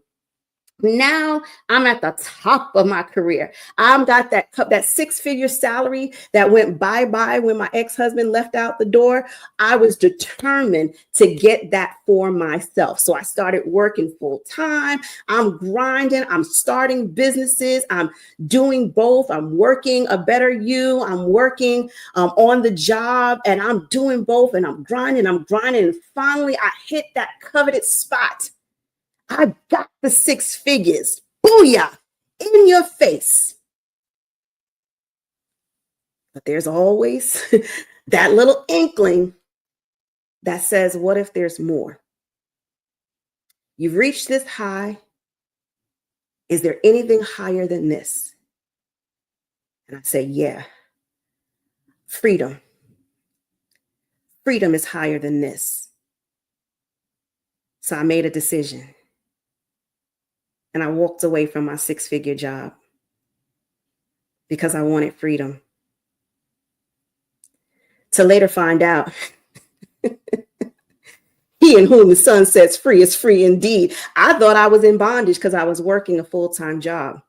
[SPEAKER 2] Now I'm at the top of my career. I've got that 6-figure salary that went bye-bye when my ex-husband left out the door. I was determined to get that for myself. So I started working full time. I'm grinding. I'm starting businesses. I'm doing both. I'm working a better you. I'm working on the job, and I'm doing both, and I'm grinding. And finally I hit that coveted spot. I got the 6 figures. Booyah! In your face. But there's always that little inkling that says, what if there's more? You've reached this high. Is there anything higher than this? And I say, yeah. Freedom. Freedom is higher than this. So I made a decision. And I walked away from my 6-figure job because I wanted freedom. To later find out, he in whom the Son sets free is free indeed. I thought I was in bondage because I was working a full-time job,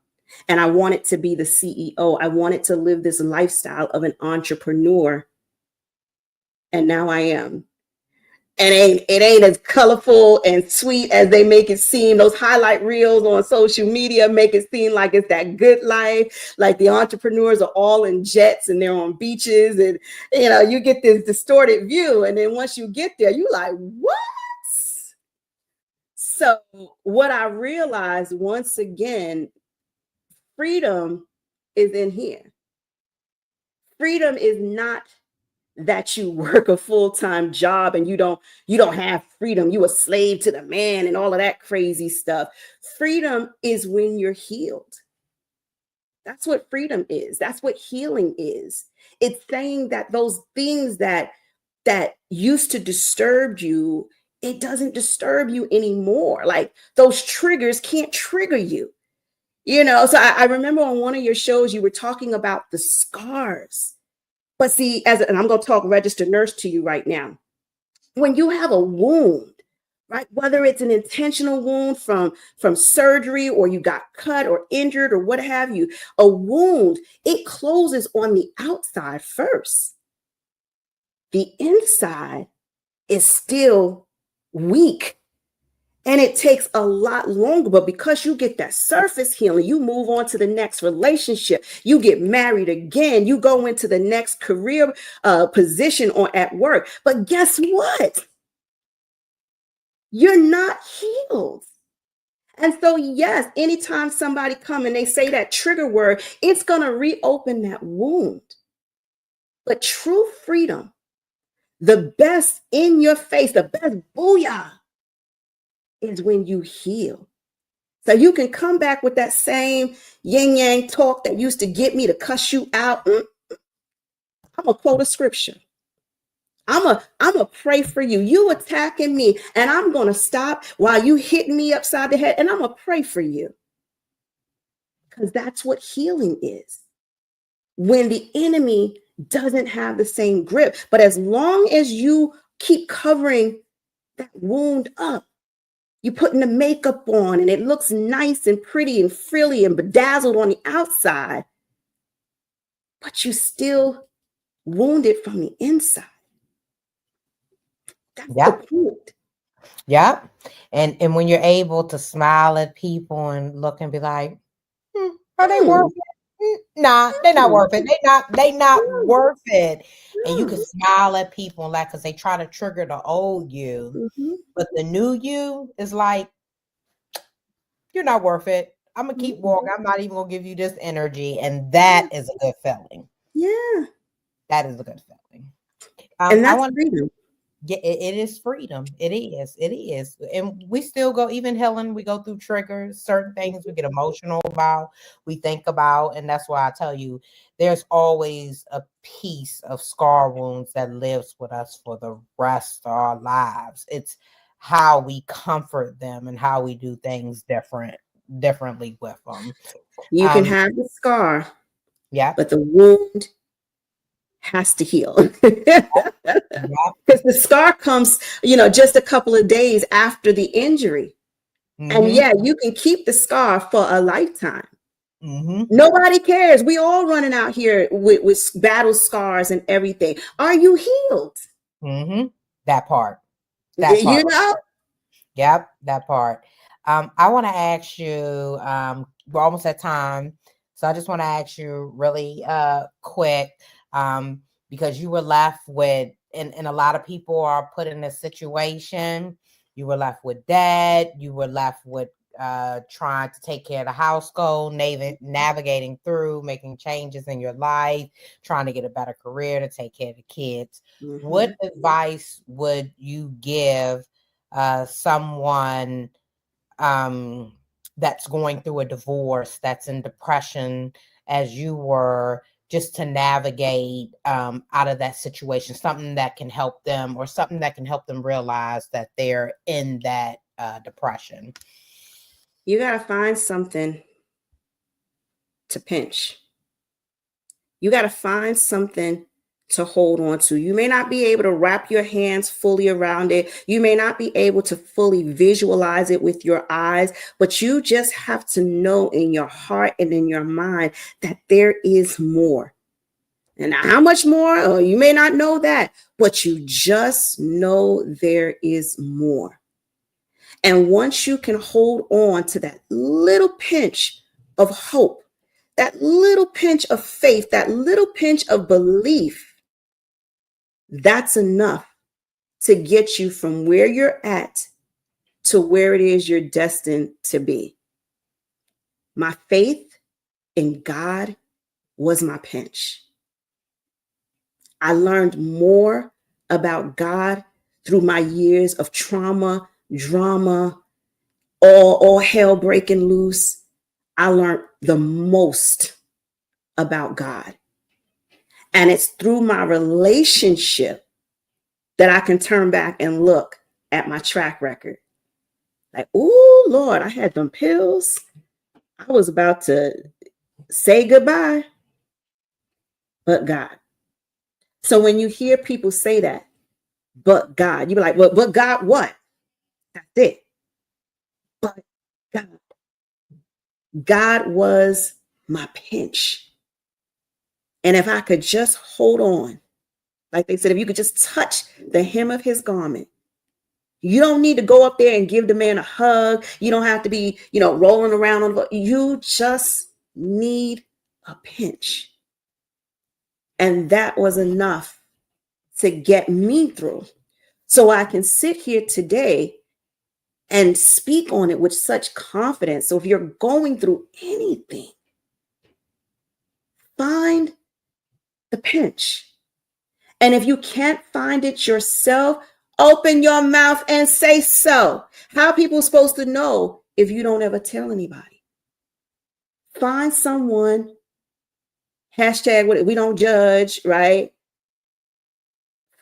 [SPEAKER 2] and I wanted to be the CEO. I wanted to live this lifestyle of an entrepreneur. And now I am. And it ain't as colorful and sweet as they make it seem. Those highlight reels on social media make it seem like it's that good life, like the entrepreneurs are all in jets and they're on beaches, and you get this distorted view. And then once you get there, you're like, what? So what I realized, once again, freedom is in here. Freedom is not that you work a full-time job and you don't have freedom. You a slave to the man and all of that crazy stuff. Freedom is when you're healed. That's what freedom is. That's what healing is. It's saying that those things that used to disturb you, it doesn't disturb you anymore. Like those triggers can't trigger you. So I remember on one of your shows, you were talking about the scars. But see, and I'm going to talk registered nurse to you right now. When you have a wound, right, whether it's an intentional wound from surgery, or you got cut or injured or what have you, a wound, it closes on the outside first. The inside is still weak. And it takes a lot longer, but because you get that surface healing, you move on to the next relationship. You get married again. You go into the next career position or at work. But guess what? You're not healed. And so, yes, anytime somebody come and they say that trigger word, it's going to reopen that wound. But true freedom, the best in your face, the best booyah, is when you heal. So you can come back with that same yin yang talk that used to get me to cuss you out. I'm gonna quote a scripture. I'm gonna pray for you. You attacking me, and I'm gonna stop while you hitting me upside the head, and I'm gonna pray for you. because that's what healing is. When the enemy doesn't have the same grip. But as long as you keep covering that wound up, you're putting the makeup on and it looks nice and pretty and frilly and bedazzled on the outside, but you still wounded from the inside. That's the point.
[SPEAKER 1] Yep. And when you're able to smile at people and look and be like, are they worth it? Nah, they're not worth it. They not worth it. And you can smile at people and like, because they try to trigger the old you. But the new you is like, you're not worth it. I'm gonna keep walking. I'm not even gonna give you this energy. And that is a good feeling.
[SPEAKER 2] Yeah.
[SPEAKER 1] That is a good feeling.
[SPEAKER 2] And that's freedom.
[SPEAKER 1] Yeah, it is freedom. It is. It is. And we still go, even Helen, we go through triggers, certain things we get emotional about, we think about. And that's why I tell you, there's always a piece of scar wounds that lives with us for the rest of our lives. It's how we comfort them and how we do things differently with them.
[SPEAKER 2] You can have the scar,
[SPEAKER 1] yeah,
[SPEAKER 2] but the wound has to heal. Because the scar comes, just a couple of days after the injury. And yeah, you can keep the scar for a lifetime. Nobody cares. We all running out here with battle scars and everything. Are you healed?
[SPEAKER 1] That part.
[SPEAKER 2] You know?
[SPEAKER 1] Yep, that part. I want to ask you, we're almost at time. So I just want to ask you really quick, because you were left with, and a lot of people are put in a situation, you were left with debt, you were left with trying to take care of the household, navigating through, making changes in your life, trying to get a better career to take care of the kids. What advice would you give someone that's going through a divorce, that's in depression as you were, just to navigate out of that situation, something that can help them, or something that can help them realize that they're in that depression?
[SPEAKER 2] You got to find something to pinch. You got to find something to hold on to. You may not be able to wrap your hands fully around it. You may not be able to fully visualize it with your eyes, but you just have to know in your heart and in your mind that there is more. And how much more? Oh, you may not know that, but you just know there is more. And once you can hold on to that little pinch of hope, that little pinch of faith, that little pinch of belief, that's enough to get you from where you're at to where it is you're destined to be. My faith in God was my pinch. I learned more about God through my years of trauma, drama, all hell breaking loose. I learned the most about God. And it's through my relationship that I can turn back and look at my track record. Like, oh, Lord, I had them pills. I was about to say goodbye, but God. So when you hear people say that, but God, you be like, well, but God, what? That's it. But God. God was my pinch. And if I could just hold on, like they said, if you could just touch the hem of his garment, you don't need to go up there and give the man a hug. You don't have to be, rolling around on the, you just need a pinch. And that was enough to get me through. So I can sit here today and speak on it with such confidence. So if you're going through anything, find the pinch. And if you can't find it yourself, open your mouth and say so. How are people supposed to know if you don't ever tell anybody? Find someone, hashtag we don't judge, right?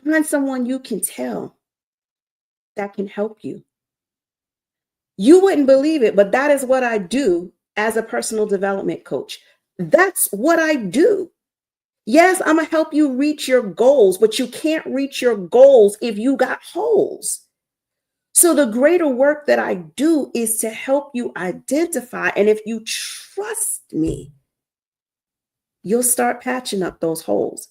[SPEAKER 2] Find someone you can tell that can help you. You wouldn't believe it, but that is what I do as a personal development coach. That's what I do. Yes, I'm going to help you reach your goals, but you can't reach your goals if you got holes. So the greater work that I do is to help you identify. And if you trust me, you'll start patching up those holes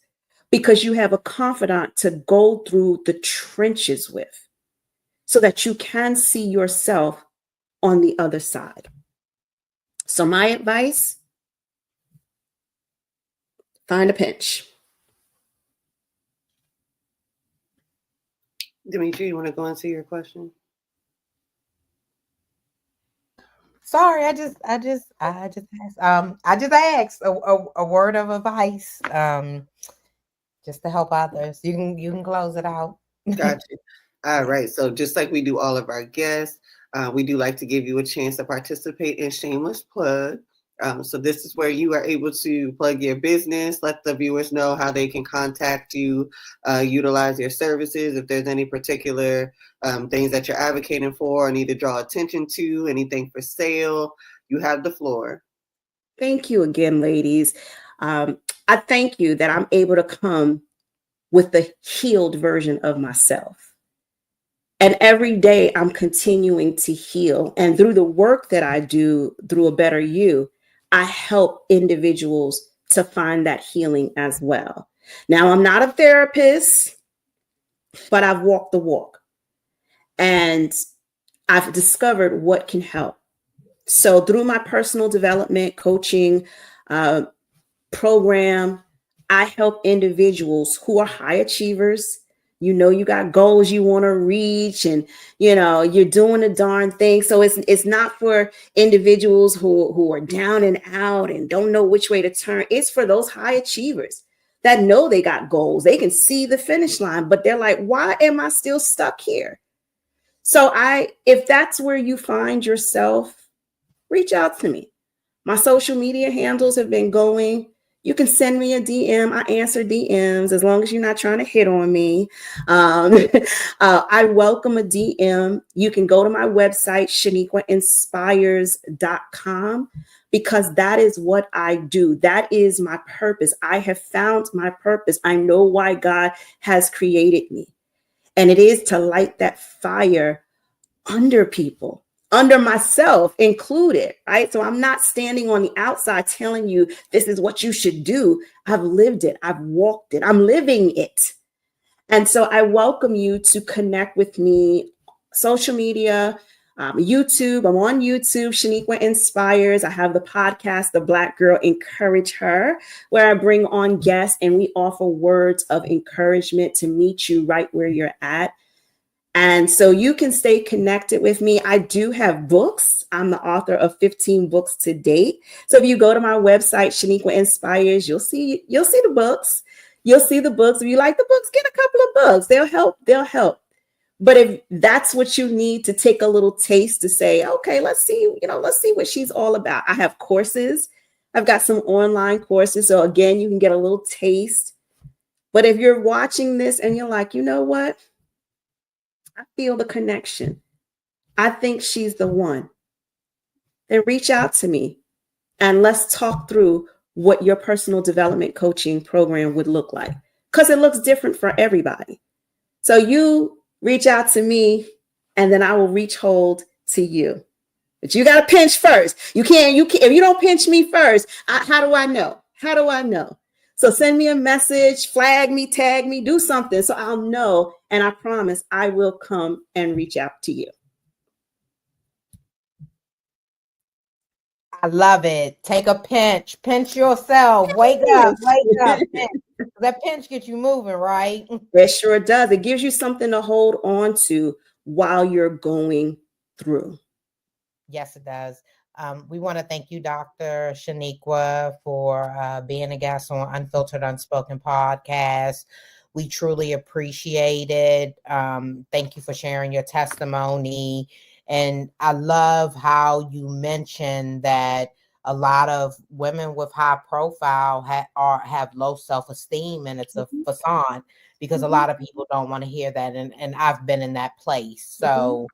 [SPEAKER 2] because you have a confidant to go through the trenches with so that you can see yourself on the other side. So my advice, find a pinch.
[SPEAKER 3] Dimitri, you want to go into your question?
[SPEAKER 1] Sorry, I just asked. I just asked a word of advice, just to help others. You can close it out.
[SPEAKER 3] Gotcha. All right. So just like we do all of our guests, we do like to give you a chance to participate in Shameless Plug. So this is where you are able to plug your business, let the viewers know how they can contact you, utilize your services. If there's any particular things that you're advocating for or need to draw attention to, anything for sale, you have the floor.
[SPEAKER 2] Thank you again, ladies. I thank you that I'm able to come with the healed version of myself. And every day I'm continuing to heal. And through the work that I do through A Better You, I help individuals to find that healing as well. Now, I'm not a therapist, but I've walked the walk and I've discovered what can help. So through my personal development coaching program, I help individuals who are high achievers. You got goals you want to reach and, you're doing a darn thing. So it's not for individuals who are down and out and don't know which way to turn. It's for those high achievers that know they got goals. They can see the finish line, but they're like, why am I still stuck here? So if that's where you find yourself, reach out to me. My social media handles have been going. You can send me a DM. I answer DMs as long as you're not trying to hit on me. I welcome a DM. You can go to my website, sheniquainspires.com, because that is what I do. That is my purpose. I have found my purpose. I know why God has created me. And it is to light that fire under people, under myself included, right? So I'm not standing on the outside telling you this is what you should do. I've lived it. I've walked it. I'm living it. And so I welcome you to connect with me, social media, YouTube. I'm on YouTube, Sheniqua Inspires. I have the podcast, The Black Girl Encourage Her, where I bring on guests and we offer words of encouragement to meet you right where you're at. And so you can stay connected with me. I do have books. I'm the author of 15 books to date. So if you go to my website, Sheniqua Inspires, you'll see the books. You'll see the books. If you like the books, get a couple of books. They'll help. But if that's what you need to take a little taste to say, okay, let's see what she's all about. I have courses. I've got some online courses. So again, you can get a little taste. But if you're watching this and you're like, you know what? I feel the connection. I think she's the one. Then reach out to me and let's talk through what your personal development coaching program would look like, because it looks different for everybody. So you reach out to me and then I will reach hold to you. But you got to pinch first. You can't, if you don't pinch me first, how do I know? How do I know? So send me a message, flag me, tag me, do something so I'll know. And I promise I will come and reach out to you.
[SPEAKER 1] I love it. Take a pinch yourself. Wake up. Pinch. That pinch gets you moving, right?
[SPEAKER 2] It sure does. It gives you something to hold on to while you're going through.
[SPEAKER 1] Yes, it does. We want to thank you, Dr. Sheniqua, for being a guest on Unfiltered, Unspoken podcast. We truly appreciate it. Thank you for sharing your testimony. And I love how you mentioned that a lot of women with high profile have low self-esteem, and it's a facade because a lot of people don't want to hear that. And I've been in that place. So,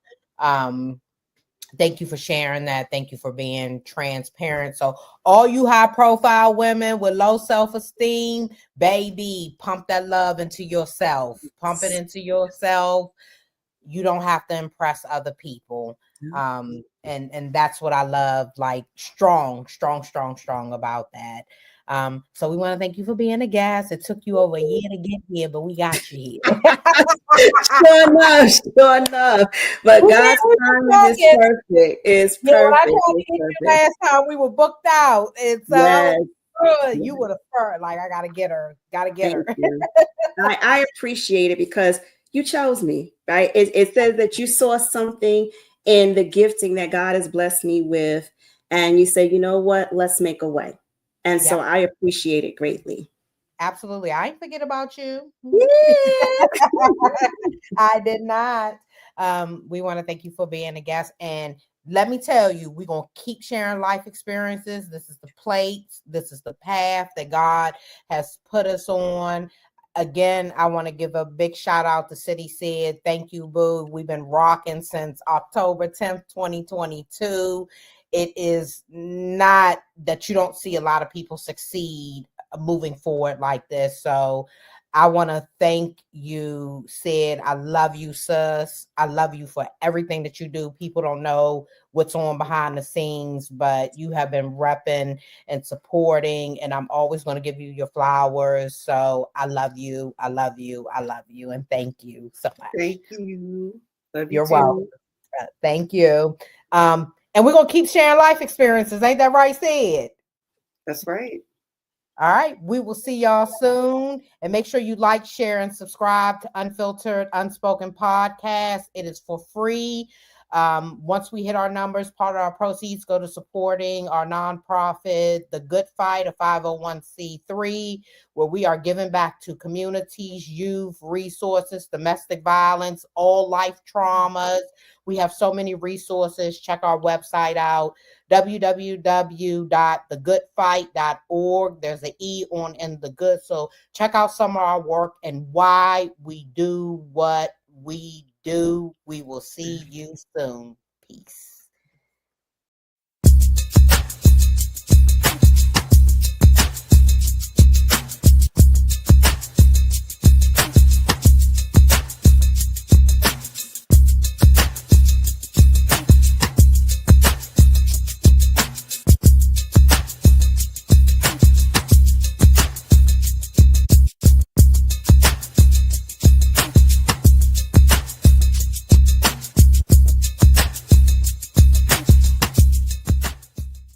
[SPEAKER 1] Thank you for sharing that. Thank you for being transparent. So all you high profile women with low self-esteem, baby, pump that love into yourself. Pump it into yourself. You don't have to impress other people. And that's what I love, like strong about that. So we want to thank you for being a guest. It took you over a year to get here, but we got you here.
[SPEAKER 2] Sure enough. But God's timing is perfect. It's
[SPEAKER 1] Yeah, when I
[SPEAKER 2] perfect.
[SPEAKER 1] told
[SPEAKER 2] It's
[SPEAKER 1] you
[SPEAKER 2] perfect.
[SPEAKER 1] last time we were booked out, and so
[SPEAKER 2] Yes.
[SPEAKER 1] you would have heard like I gotta get her.
[SPEAKER 2] Thank you. I appreciate it because you chose me, right? It says that you saw something in the gifting that God has blessed me with, and you say, you know what, let's make a way. And so I appreciate it greatly.
[SPEAKER 1] Absolutely. I ain't forget about you.
[SPEAKER 2] Yeah.
[SPEAKER 1] I did not. We want to thank you for being a guest. And let me tell you, we're going to keep sharing life experiences. This is the plates. This is the path that God has put us on. Again, I want to give a big shout out to City Said. Thank you, Boo. We've been rocking since October 10th, 2022. It is not that you don't see a lot of people succeed moving forward like this. So I want to thank you, Sid. I love you, sis. I love you for everything that you do. People don't know what's on behind the scenes, but you have been repping and supporting, and I'm always going to give you your flowers. So I love you. I love you. I love you. And thank you so much.
[SPEAKER 3] Thank you. Love you
[SPEAKER 1] You're
[SPEAKER 3] too.
[SPEAKER 1] welcome. Thank you. And we're going to keep sharing life experiences. Ain't that right, Sid?
[SPEAKER 3] That's right.
[SPEAKER 1] All right. We will see y'all soon. And make sure you like, share, and subscribe to Unfiltered, Unspoken Podcast. It is for free. Once we hit our numbers, part of our proceeds go to supporting our nonprofit, The Good Fight, a 501c3, where we are giving back to communities, youth, resources, domestic violence, all life traumas. We have so many resources. Check our website out, www.thegoodfight.org. There's an E on in the good. So check out some of our work and why we do what we do. We will see you soon. Peace.